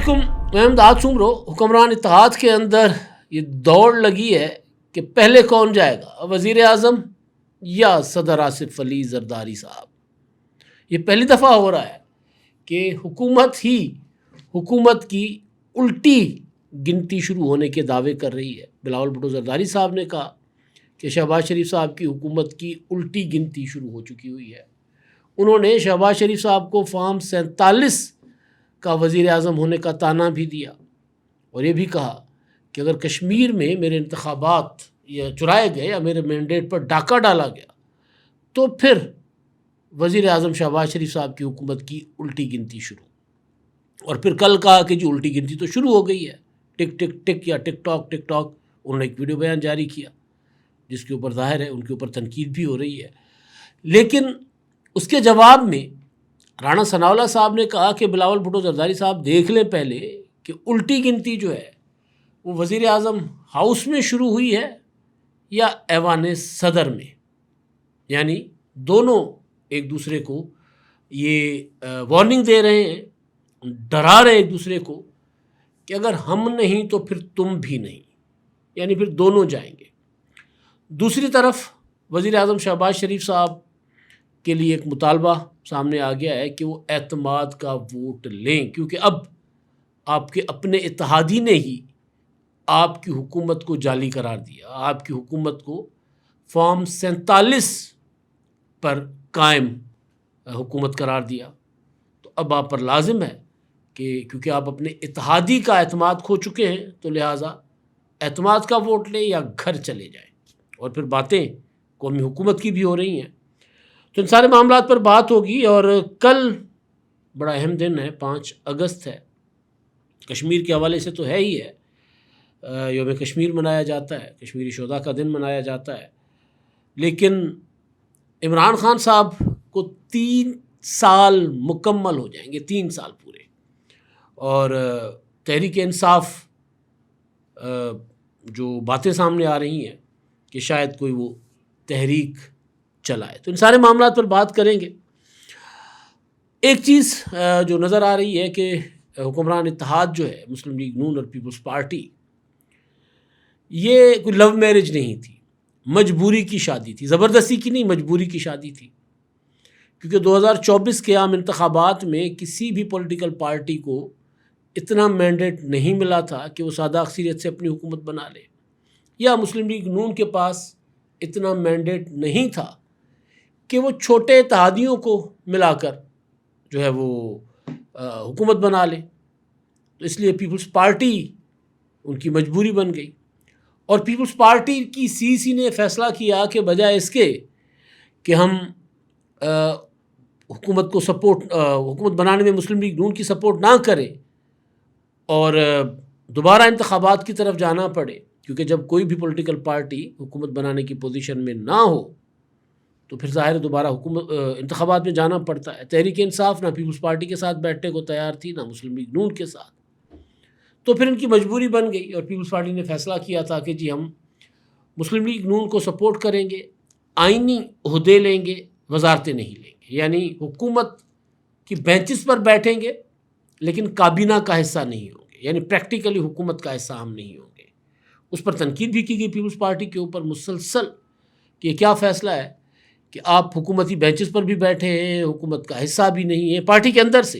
علیکم. میں امداد سمرو. حکمران اتحاد کے اندر یہ دوڑ لگی ہے کہ پہلے کون جائے گا, وزیر اعظم یا صدر آصف علی زرداری صاحب. یہ پہلی دفعہ ہو رہا ہے کہ حکومت کی الٹی گنتی شروع ہونے کے دعوے کر رہی ہے. بلاول بھٹو زرداری صاحب نے کہا کہ شہباز شریف صاحب کی حکومت کی الٹی گنتی شروع ہو چکی ہوئی ہے. انہوں نے شہباز شریف صاحب کو فارم 47 کا وزیر اعظم ہونے کا طعنہ بھی دیا اور یہ بھی کہا کہ اگر کشمیر میں میرے انتخابات یا چرائے گئے یا میرے مینڈیٹ پر ڈاکہ ڈالا گیا تو پھر وزیر اعظم شہباز شریف صاحب کی حکومت کی الٹی گنتی شروع. اور پھر کل کہا کہ جی الٹی گنتی تو شروع ہو گئی ہے. ٹک ٹک ٹک یا ٹک ٹاک انہوں نے ایک ویڈیو بیان جاری کیا جس کے اوپر ظاہر ہے ان کے اوپر تنقید بھی ہو رہی ہے. لیکن اس کے جواب میں رانا ثناءاللہ صاحب نے کہا کہ بلاول بھٹو زرداری صاحب دیکھ لیں پہلے کہ الٹی گنتی جو ہے وہ وزیر اعظم ہاؤس میں شروع ہوئی ہے یا ایوان صدر میں. یعنی دونوں ایک دوسرے کو یہ وارننگ دے رہے ہیں, ڈرا رہے ہیں ایک دوسرے کو کہ اگر ہم نہیں تو پھر تم بھی نہیں, یعنی پھر دونوں جائیں گے. دوسری طرف وزیر اعظم شہباز شریف صاحب کے لیے ایک مطالبہ سامنے آ گیا ہے کہ وہ اعتماد کا ووٹ لیں, کیونکہ اب آپ کے اپنے اتحادی نے ہی آپ کی حکومت کو جعلی قرار دیا, آپ کی حکومت کو فارم 47 پر قائم حکومت قرار دیا. تو اب آپ پر لازم ہے کہ کیونکہ آپ اپنے اتحادی کا اعتماد کھو چکے ہیں تو لہٰذا اعتماد کا ووٹ لیں یا گھر چلے جائیں. اور پھر باتیں قومی حکومت کی بھی ہو رہی ہیں. تو ان سارے معاملات پر بات ہوگی. اور کل بڑا اہم دن ہے, 5 اگست ہے. کشمیر کے حوالے سے تو ہے ہی ہے, یوم کشمیر منایا جاتا ہے, کشمیری شہداء کا دن منایا جاتا ہے. لیکن عمران خان صاحب کو 3 سال مکمل ہو جائیں گے, 3 سال پورے. اور تحریک انصاف جو باتیں سامنے آ رہی ہیں کہ شاید کوئی وہ تحریک چلائے. تو ان سارے معاملات پر بات کریں گے. ایک چیز جو نظر آ رہی ہے کہ حکمران اتحاد جو ہے مسلم لیگ نون اور پیپلز پارٹی, یہ کوئی لو میرج نہیں تھی, مجبوری کی شادی تھی. زبردستی کی نہیں, مجبوری کی شادی تھی. کیونکہ 2024 کے عام انتخابات میں کسی بھی پولیٹیکل پارٹی کو اتنا مینڈیٹ نہیں ملا تھا کہ وہ سادہ اکثریت سے اپنی حکومت بنا لے, یا مسلم لیگ نون کے پاس اتنا مینڈیٹ نہیں تھا کہ وہ چھوٹے اتحادیوں کو ملا کر جو ہے وہ حکومت بنا لے. تو اس لیے پیپلز پارٹی ان کی مجبوری بن گئی. اور پیپلز پارٹی کی سی نے فیصلہ کیا کہ بجائے اس کے کہ ہم حکومت بنانے میں مسلم لیگ نون کی سپورٹ نہ کریں اور دوبارہ انتخابات کی طرف جانا پڑے, کیونکہ جب کوئی بھی پولیٹیکل پارٹی حکومت بنانے کی پوزیشن میں نہ ہو تو پھر ظاہر دوبارہ انتخابات میں جانا پڑتا ہے. تحریک انصاف نہ پیپلز پارٹی کے ساتھ بیٹھنے کو تیار تھی, نہ مسلم لیگ نون کے ساتھ. تو پھر ان کی مجبوری بن گئی اور پیپلز پارٹی نے فیصلہ کیا تھا کہ جی ہم مسلم لیگ نون کو سپورٹ کریں گے, آئینی عہدے لیں گے, وزارتیں نہیں لیں گے. یعنی حکومت کی بینچز پر بیٹھیں گے لیکن کابینہ کا حصہ نہیں ہوں گے, یعنی پریکٹیکلی حکومت کا حصہ ہم نہیں ہوں گے. اس پر تنقید بھی کی گئی پیپلز پارٹی کے اوپر مسلسل کہ یہ کیا فیصلہ ہے کہ آپ حکومتی بینچز پر بھی بیٹھے ہیں, حکومت کا حصہ بھی نہیں ہے. پارٹی کے اندر سے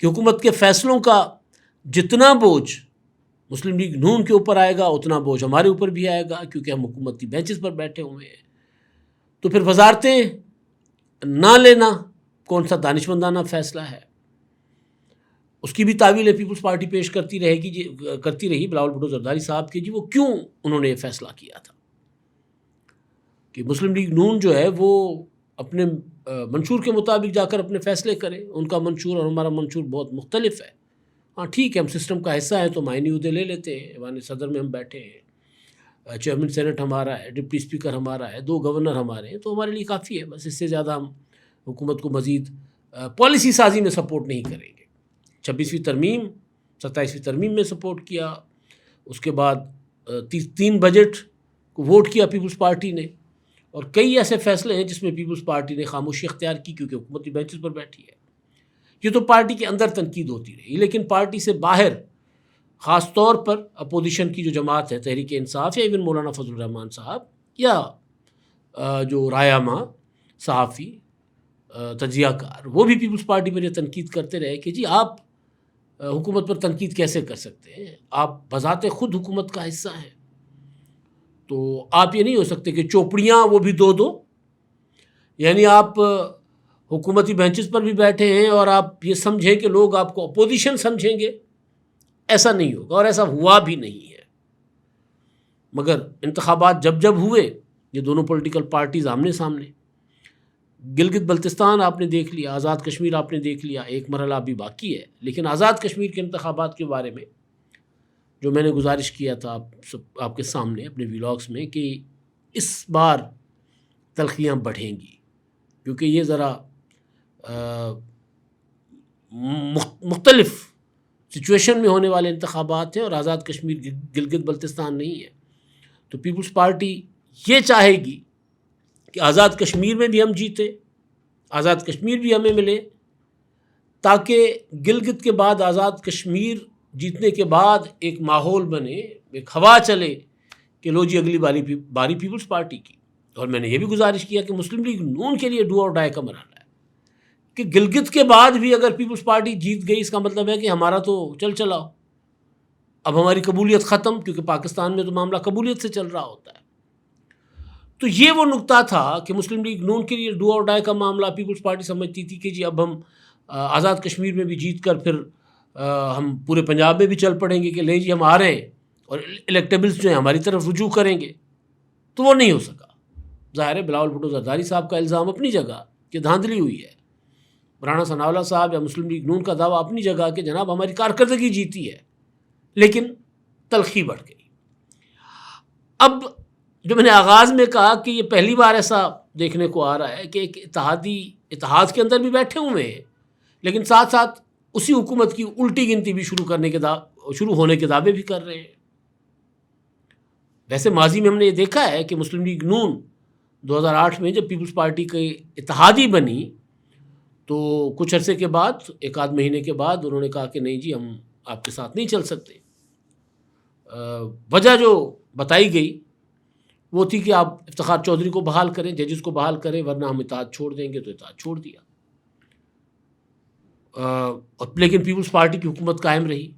کہ حکومت کے فیصلوں کا جتنا بوجھ مسلم لیگ نون کے اوپر آئے گا اتنا بوجھ ہمارے اوپر بھی آئے گا, کیونکہ ہم حکومتی بینچز پر بیٹھے ہوئے ہیں. تو پھر وزارتیں نہ لینا کون سا دانشمندانہ فیصلہ ہے, اس کی بھی تعویل پیپلز پارٹی پیش کرتی رہی بلاول بھٹو زرداری صاحب کی. جی وہ کیوں انہوں نے یہ فیصلہ کیا تھا کہ مسلم لیگ نون جو ہے وہ اپنے منشور کے مطابق جا کر اپنے فیصلے کرے. ان کا منشور اور ہمارا منشور بہت مختلف ہے. ہاں ٹھیک ہے, ہم سسٹم کا حصہ ہیں تو آئینی عہدے لے لیتے ہیں, ایوان صدر میں ہم بیٹھے ہیں, چیئرمین سینٹ ہمارا ہے, ڈپٹی اسپیکر ہمارا ہے, 2 گورنر ہمارے ہیں, تو ہمارے لیے کافی ہے. بس اس سے زیادہ ہم حکومت کو مزید پالیسی سازی میں سپورٹ نہیں کریں گے. 26ویں ترمیم 27ویں ترمیم میں سپورٹ کیا, اس کے بعد 3 بجٹ کو ووٹ کیا پیپلز پارٹی نے, اور کئی ایسے فیصلے ہیں جس میں پیپلز پارٹی نے خاموشی اختیار کی کیونکہ حکومتی بینچز پر بیٹھی ہے. یہ تو پارٹی کے اندر تنقید ہوتی رہی، لیکن پارٹی سے باہر خاص طور پر اپوزیشن کی جو جماعت ہے تحریک انصاف یا ایون مولانا فضل الرحمان صاحب یا جو رائے ماں صحافی تجزیہ کار، وہ بھی پیپلز پارٹی پر یہ تنقید کرتے رہے کہ جی آپ حکومت پر تنقید کیسے کر سکتے ہیں، آپ بذات خود حکومت کا حصہ ہیں، تو آپ یہ نہیں ہو سکتے کہ چوپڑیاں وہ بھی دو یعنی آپ حکومتی بینچز پر بھی بیٹھے ہیں اور آپ یہ سمجھیں کہ لوگ آپ کو اپوزیشن سمجھیں گے، ایسا نہیں ہوگا اور ایسا ہوا بھی نہیں ہے۔ مگر انتخابات جب ہوئے، یہ دونوں پولیٹیکل پارٹیز آمنے سامنے، گلگت بلتستان آپ نے دیکھ لیا، آزاد کشمیر آپ نے دیکھ لیا، ایک مرحلہ ابھی باقی ہے، لیکن آزاد کشمیر کے انتخابات کے بارے میں جو میں نے گزارش کیا تھا آپ کے سامنے اپنے ویلاگس میں کہ اس بار تلخیاں بڑھیں گی، کیونکہ یہ ذرا مختلف سچویشن میں ہونے والے انتخابات ہیں اور آزاد کشمیر گلگت بلتستان نہیں ہے، تو پیپلز پارٹی یہ چاہے گی کہ آزاد کشمیر میں بھی ہم جیتے، آزاد کشمیر بھی ہمیں ملے، تاکہ گلگت کے بعد آزاد کشمیر جیتنے کے بعد ایک ماحول بنے، ایک ہوا چلے کہ لو جی اگلی باری پیپلز پارٹی کی۔ اور میں نے یہ بھی گزارش کیا کہ مسلم لیگ نون کے لیے ڈو اور ڈائی کا مرحلہ ہے کہ گلگت کے بعد بھی اگر پیپلز پارٹی جیت گئی، اس کا مطلب ہے کہ ہمارا تو چلا اب ہماری قبولیت ختم، کیونکہ پاکستان میں تو معاملہ قبولیت سے چل رہا ہوتا ہے۔ تو یہ وہ نقطہ تھا کہ مسلم لیگ نون کے لیے ڈو اور ڈائی کا معاملہ پیپلز پارٹی سمجھتی تھی کہ جی اب ہم آزاد کشمیر میں بھی جیت کر پھر ہم پورے پنجاب میں بھی چل پڑیں گے کہ لے جی ہم آ رہے ہیں اور الیکٹیبلز جو ہیں ہماری طرف رجوع کریں گے، تو وہ نہیں ہو سکا۔ ظاہر ہے بلاول بھٹو زرداری صاحب کا الزام اپنی جگہ کہ دھاندلی ہوئی ہے، رانا ثناء اللہ صاحب یا مسلم لیگ نون کا دعویٰ اپنی جگہ کہ جناب ہماری کارکردگی جیتی ہے، لیکن تلخی بڑھ گئی۔ اب جو میں نے آغاز میں کہا کہ یہ پہلی بار ایسا دیکھنے کو آ رہا ہے کہ ایک اتحاد کے اندر بھی بیٹھے ہوئے ہیں، لیکن ساتھ ساتھ اسی حکومت کی الٹی گنتی بھی شروع ہونے کے دعوے بھی کر رہے ہیں۔ ویسے ماضی میں ہم نے یہ دیکھا ہے کہ مسلم لیگ نون 2008 میں جب پیپلز پارٹی کے اتحادی بنی تو کچھ عرصے کے بعد، ایک آدھ مہینے کے بعد انہوں نے کہا کہ نہیں جی ہم آپ کے ساتھ نہیں چل سکتے۔ وجہ جو بتائی گئی وہ تھی کہ آپ افتخار چودھری کو بحال کریں، ججز کو بحال کریں، ورنہ ہم اتحاد چھوڑ دیں گے، تو اتحاد چھوڑ دیا۔ لیکن پیپلز پارٹی کی حکومت قائم رہی،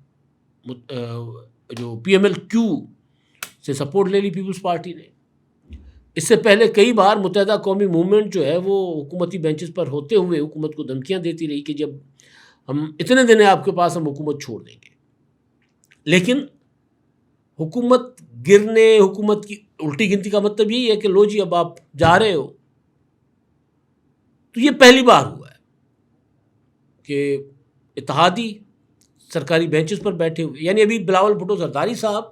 جو پی ایم ایل کیو سے سپورٹ لے لی پیپلز پارٹی نے۔ اس سے پہلے کئی بار متحدہ قومی موومنٹ جو ہے وہ حکومتی بینچز پر ہوتے ہوئے حکومت کو دھمکیاں دیتی رہی کہ جب ہم اتنے دن ہیں آپ کے پاس ہم حکومت چھوڑ دیں گے، لیکن حکومت گرنے، حکومت کی الٹی گنتی کا مطلب یہی ہے کہ لو جی اب آپ جا رہے ہو۔ تو یہ پہلی بار ہوا ہے کہ اتحادی سرکاری بینچز پر بیٹھے ہوئے، یعنی ابھی بلاول بھٹو زرداری صاحب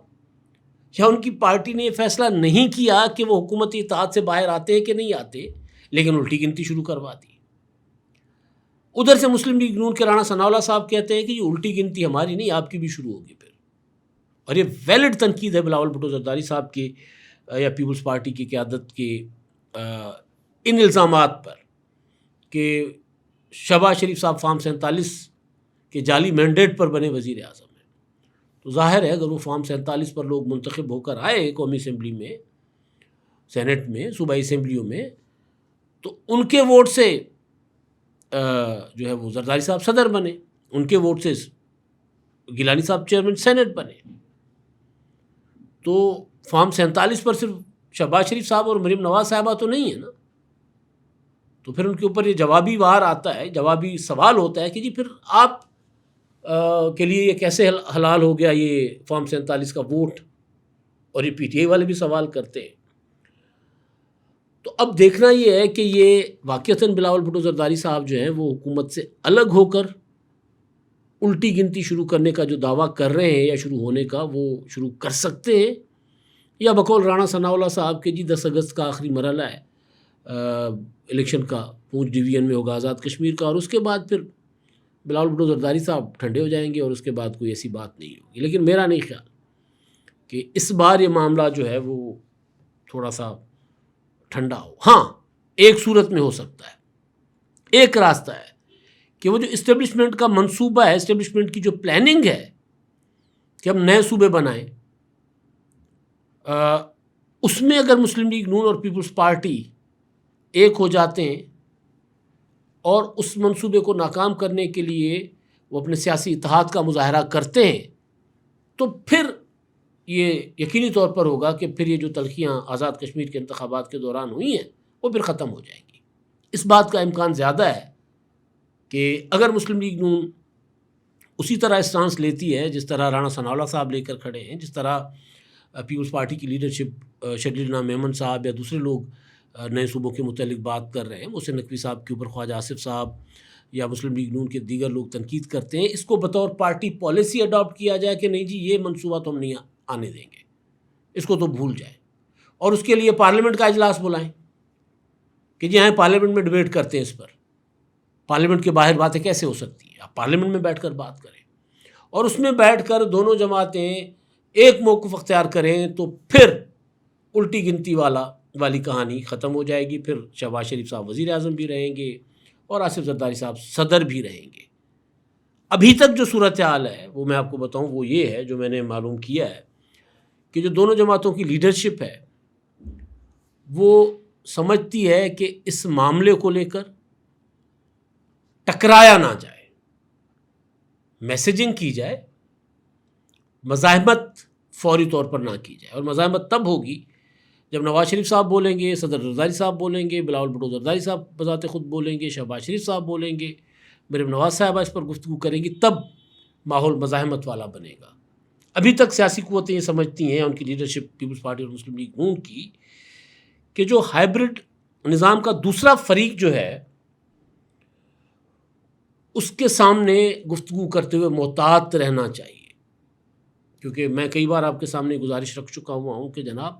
یا ان کی پارٹی نے یہ فیصلہ نہیں کیا کہ وہ حکومتی اتحاد سے باہر آتے ہیں کہ نہیں آتے، لیکن الٹی گنتی شروع کروا دی۔ ادھر سے مسلم لیگ نون کے رانا ثناء اللہ صاحب کہتے ہیں کہ یہ الٹی گنتی ہماری نہیں، آپ کی بھی شروع ہوگی پھر۔ اور یہ ویلڈ تنقید ہے بلاول بھٹو زرداری صاحب کے یا پیپلز پارٹی کی قیادت کے ان الزامات پر کہ شہباز شریف صاحب فارم 47 کے جعلی مینڈیٹ پر بنے وزیر اعظم ہیں۔ تو ظاہر ہے اگر وہ فارم 47 پر لوگ منتخب ہو کر آئے قومی اسمبلی میں، سینٹ میں، صوبائی اسمبلیوں میں، تو ان کے ووٹ سے جو ہے وہ زرداری صاحب صدر بنے، ان کے ووٹ سے گیلانی صاحب چیئرمین سینٹ بنے۔ تو فارم 47 پر صرف شہباز شریف صاحب اور مریم نواز صاحبہ تو نہیں ہے نا، تو پھر ان کے اوپر یہ جوابی وار آتا ہے، جوابی سوال ہوتا ہے کہ جی پھر آپ کے لیے یہ کیسے حلال ہو گیا یہ فارم 47 کا ووٹ، اور یہ پی ٹی آئی والے بھی سوال کرتے ہیں۔ تو اب دیکھنا یہ ہے کہ یہ واقعتاً بلاول بھٹو زرداری صاحب جو ہیں وہ حکومت سے الگ ہو کر الٹی گنتی شروع کرنے کا جو دعویٰ کر رہے ہیں یا شروع ہونے کا وہ شروع کر سکتے ہیں، یا بقول رانا ثناء اللہ صاحب کے جی 10 اگست کا آخری مرحلہ ہے الیکشن کا، پونچھ ڈویژن میں ہوگا آزاد کشمیر کا، اور اس کے بعد پھر بلاول بھٹو زرداری صاحب ٹھنڈے ہو جائیں گے اور اس کے بعد کوئی ایسی بات نہیں ہوگی۔ لیکن میرا نہیں خیال کہ اس بار یہ معاملہ جو ہے وہ تھوڑا سا ٹھنڈا ہو۔ ہاں ایک صورت میں ہو سکتا ہے، ایک راستہ ہے کہ وہ جو اسٹیبلشمنٹ کا منصوبہ ہے، اسٹیبلشمنٹ کی جو پلاننگ ہے کہ ہم نئے صوبے بنائیں، اس میں اگر مسلم لیگ نون اور پیپلز پارٹی ایک ہو جاتے ہیں اور اس منصوبے کو ناکام کرنے کے لیے وہ اپنے سیاسی اتحاد کا مظاہرہ کرتے ہیں، تو پھر یہ یقینی طور پر ہوگا کہ پھر یہ جو تلخیاں آزاد کشمیر کے انتخابات کے دوران ہوئی ہیں وہ پھر ختم ہو جائیں گی۔ اس بات کا امکان زیادہ ہے کہ اگر مسلم لیگ نون اسی طرح اسٹانس لیتی ہے جس طرح رانا ثناء اللہ صاحب لے کر کھڑے ہیں، جس طرح پیپلز پارٹی کی لیڈرشپ شرجیل نام میمن صاحب یا دوسرے لوگ نئے صوبوں کے متعلق بات کر رہے ہیں، محسن نقوی صاحب کے اوپر خواجہ آصف صاحب یا مسلم لیگ نون کے دیگر لوگ تنقید کرتے ہیں، اس کو بطور پارٹی پالیسی اڈاپٹ کیا جائے کہ نہیں جی یہ منصوبہ تو ہم نہیں آنے دیں گے، اس کو تو بھول جائیں، اور اس کے لیے پارلیمنٹ کا اجلاس بلائیں کہ جی ہاں پارلیمنٹ میں ڈبیٹ کرتے ہیں اس پر۔ پارلیمنٹ کے باہر باتیں کیسے ہو سکتی ہیں؟ آپ پارلیمنٹ میں بیٹھ کر بات کریں، اور اس میں بیٹھ کر دونوں جماعتیں ایک موقف اختیار کریں تو پھر الٹی گنتی والی کہانی ختم ہو جائے گی۔ پھر شہباز شریف صاحب وزیر اعظم بھی رہیں گے اور آصف زرداری صاحب صدر بھی رہیں گے۔ ابھی تک جو صورتحال ہے وہ میں آپ کو بتاؤں وہ یہ ہے، جو میں نے معلوم کیا ہے کہ جو دونوں جماعتوں کی لیڈرشپ ہے وہ سمجھتی ہے کہ اس معاملے کو لے کر ٹکرایا نہ جائے، میسیجنگ کی جائے، مزاحمت فوری طور پر نہ کی جائے، اور مزاحمت تب ہوگی جب نواز شریف صاحب بولیں گے، صدر زرداری صاحب بولیں گے، بلاول بھٹو زرداری صاحب بذات خود بولیں گے، شہباز شریف صاحب بولیں گے، مریم نواز صاحبہ اس پر گفتگو کریں گی، تب ماحول مزاحمت والا بنے گا۔ ابھی تک سیاسی قوتیں یہ سمجھتی ہیں، ان کی لیڈرشپ پیپلز پارٹی اور مسلم لیگ نون کی، کہ جو ہائبرڈ نظام کا دوسرا فریق جو ہے اس کے سامنے گفتگو کرتے ہوئے محتاط رہنا چاہیے، کیونکہ میں کئی بار آپ کے سامنے گزارش رکھ چکا ہوا ہوں کہ جناب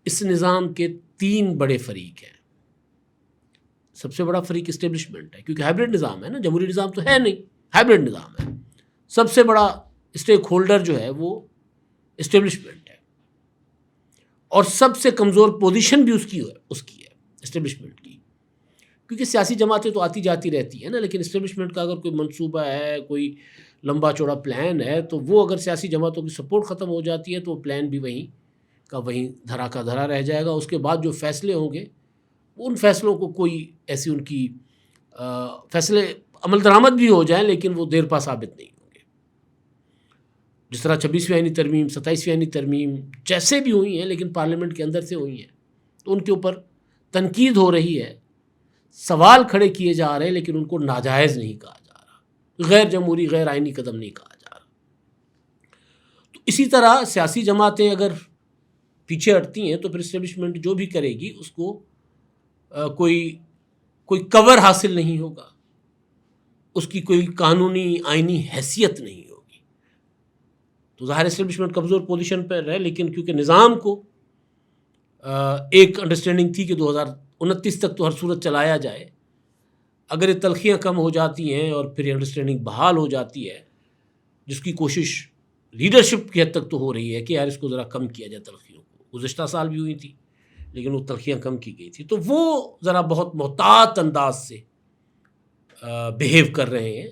اس نظام کے 3 بڑے فریق ہیں۔ سب سے بڑا فریق اسٹیبلشمنٹ ہے، کیونکہ ہائبرڈ نظام ہے نا، جمہوری نظام تو ہے نہیں، ہائبرڈ نظام ہے۔ سب سے بڑا اسٹیک ہولڈر جو ہے وہ اسٹیبلشمنٹ ہے، اور سب سے کمزور پوزیشن بھی اس کی ہے اسٹیبلشمنٹ کی، کیونکہ سیاسی جماعتیں تو آتی جاتی رہتی ہیں نا، لیکن اسٹیبلشمنٹ کا اگر کوئی منصوبہ ہے، کوئی لمبا چوڑا پلان ہے، تو وہ اگر سیاسی جماعتوں کی سپورٹ ختم ہو جاتی ہے تو وہ پلان بھی وہیں کا وہیں دھرا کا دھرا رہ جائے گا۔ اس کے بعد جو فیصلے ہوں گے ان فیصلوں کو کوئی ایسی ان کی فیصلے عمل درآمد بھی ہو جائیں لیکن وہ دیر پا ثابت نہیں ہوں گے۔ جس طرح 26ویں آئینی ترمیم، 27ویں آئینی ترمیم جیسے بھی ہوئی ہیں لیکن پارلیمنٹ کے اندر سے ہوئی ہیں، تو ان کے اوپر تنقید ہو رہی ہے، سوال کھڑے کیے جا رہے ہیں، لیکن ان کو ناجائز نہیں کہا جا رہا، غیر جمہوری غیر آئینی قدم نہیں کہا جا رہا۔ تو اسی طرح سیاسی جماعتیں اگر پیچھے ہٹتی ہیں تو پھر اسٹیبلشمنٹ جو بھی کرے گی اس کو کوئی کور حاصل نہیں ہوگا، اس کی کوئی قانونی آئینی حیثیت نہیں ہوگی۔ تو ظاہر اسٹیبلشمنٹ کمزور پوزیشن پر رہے، لیکن کیونکہ نظام کو ایک انڈرسٹینڈنگ تھی کہ 2029 تک تو ہر صورت چلایا جائے، اگر یہ تلخیاں کم ہو جاتی ہیں اور پھر یہ انڈرسٹینڈنگ بحال ہو جاتی ہے، جس کی کوشش لیڈرشپ کی حد تک تو ہو رہی ہے کہ یار اس کو ذرا کم کیا جائے، تلخیوں کو گزشتہ سال بھی ہوئی تھی لیکن وہ تلخیاں کم کی گئی تھی، تو وہ ذرا بہت محتاط انداز سے بیہیو کر رہے ہیں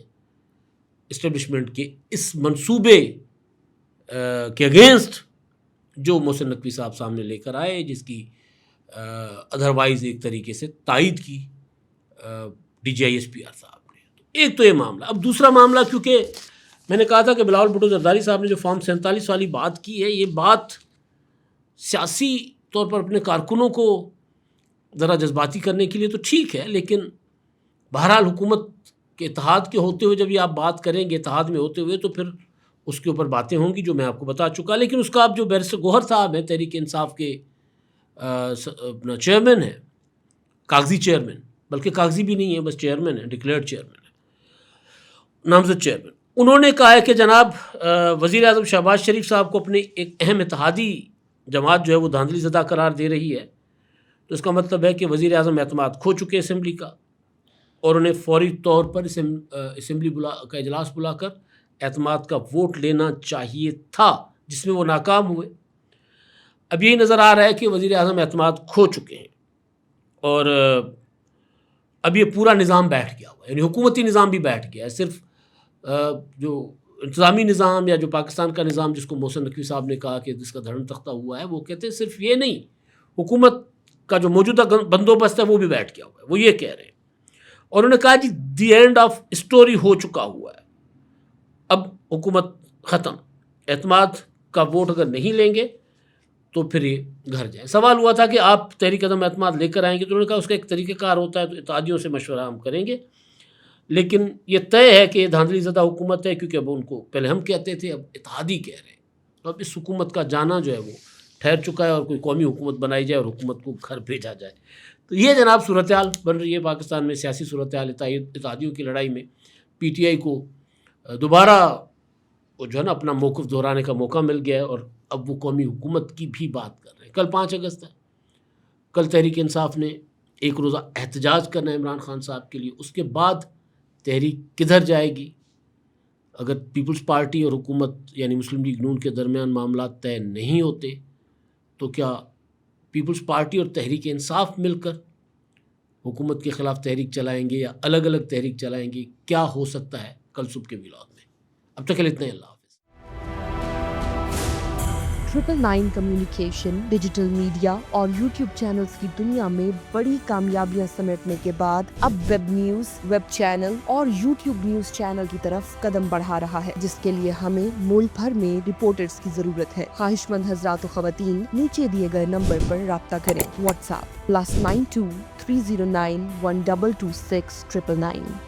اسٹیبلشمنٹ کے اس منصوبے کے اگینسٹ جو محسن نقوی صاحب سامنے لے کر آئے، جس کی ادروائز ایک طریقے سے تائید کی D G I S P R صاحب نے۔ ایک تو یہ معاملہ۔ اب دوسرا معاملہ، کیونکہ میں نے کہا تھا کہ بلاول بھٹو زرداری صاحب نے جو فارم 47 والی بات کی ہے، یہ بات سیاسی طور پر اپنے کارکنوں کو ذرا جذباتی کرنے کے لیے تو ٹھیک ہے، لیکن بہرحال حکومت کے اتحاد کے ہوتے ہوئے جب یہ آپ بات کریں گے، اتحاد میں ہوتے ہوئے، تو پھر اس کے اوپر باتیں ہوں گی جو میں آپ کو بتا چکا۔ لیکن اس کا آپ جو بیرسٹر گوہر صاحب ہیں، تحریک انصاف کے اپنا چیئرمین ہیں، کاغذی چیئرمین، بلکہ کاغذی بھی نہیں ہے، بس چیئرمین ہے، ڈکلیئرڈ چیئرمین ہے، نامزد چیئرمین، انہوں نے کہا ہے کہ جناب وزیر اعظم شہباز شریف صاحب کو اپنی ایک اہم اتحادی جماعت جو ہے وہ دھاندلی زدہ قرار دے رہی ہے، تو اس کا مطلب ہے کہ وزیر اعظم اعتماد کھو چکے اسمبلی کا، اور انہیں فوری طور پر اسمبلی کا اجلاس بلا کر اعتماد کا ووٹ لینا چاہیے تھا، جس میں وہ ناکام ہوئے۔ اب یہی نظر آ رہا ہے کہ وزیر اعظم اعتماد کھو چکے ہیں، اور اب یہ پورا نظام بیٹھ گیا ہوا ہے، یعنی حکومتی نظام بھی بیٹھ گیا ہے. صرف جو انتظامی نظام یا جو پاکستان کا نظام جس کو محسن نقوی صاحب نے کہا کہ جس کا دھرم تختہ ہوا ہے، وہ کہتے ہیں صرف یہ نہیں، حکومت کا جو موجودہ بندوبست ہے وہ بھی بیٹھ گیا ہوا ہے. وہ یہ کہہ رہے ہیں اور انہوں نے کہا جی دی اینڈ آف اسٹوری ہو چکا ہوا ہے، اب حکومت ختم، اعتماد کا ووٹ اگر نہیں لیں گے تو پھر یہ گھر جائیں. سوال ہوا تھا کہ آپ تحریک عدم اعتماد لے کر آئیں گے، تو انہوں نے کہا اس کا ایک طریقہ کار ہوتا ہے، تو اتحادیوں سے مشورہ ہم کریں گے، لیکن یہ طے ہے کہ یہ دھاندلی زدہ حکومت ہے، کیونکہ اب ان کو پہلے ہم کہتے تھے اب اتحادی کہہ رہے ہیں، تو اب اس حکومت کا جانا جو ہے وہ ٹھہر چکا ہے اور کوئی قومی حکومت بنائی جائے اور حکومت کو گھر بھیجا جائے. تو یہ جناب صورتحال بن رہی ہے پاکستان میں، سیاسی صورتحال. اتحادیوں کی لڑائی میں پی ٹی آئی کو دوبارہ وہ جو ہے نا اپنا موقف دہرانے کا موقع مل گیا ہے، اور اب وہ قومی حکومت کی بھی بات کر رہے ہیں. کل 5 اگست ہے، کل تحریک انصاف نے ایک روزہ احتجاج کرنا ہے عمران خان صاحب کے لیے. اس کے بعد تحریک کدھر جائے گی؟ اگر پیپلز پارٹی اور حکومت یعنی مسلم لیگ نون کے درمیان معاملات طے نہیں ہوتے تو کیا پیپلز پارٹی اور تحریک انصاف مل کر حکومت کے خلاف تحریک چلائیں گے یا الگ الگ تحریک چلائیں گے؟ کیا ہو سکتا ہے کل صبح کے ولاگ میں. اب تک کے لیے اتنا ہی. اللہ حافظ. 999 کمیونیکیشن، ڈیجیٹل میڈیا اور یوٹیوب چینلز کی دنیا میں بڑی کامیابیاں سمیٹنے کے بعد اب ویب نیوز، ویب چینل اور یوٹیوب نیوز چینل کی طرف قدم بڑھا رہا ہے، جس کے لیے ہمیں ملک بھر میں رپورٹرز کی ضرورت ہے. خواہش مند حضرات و خواتین نیچے دیے گئے نمبر پر رابطہ کریں. What's app +92 309 1226 999.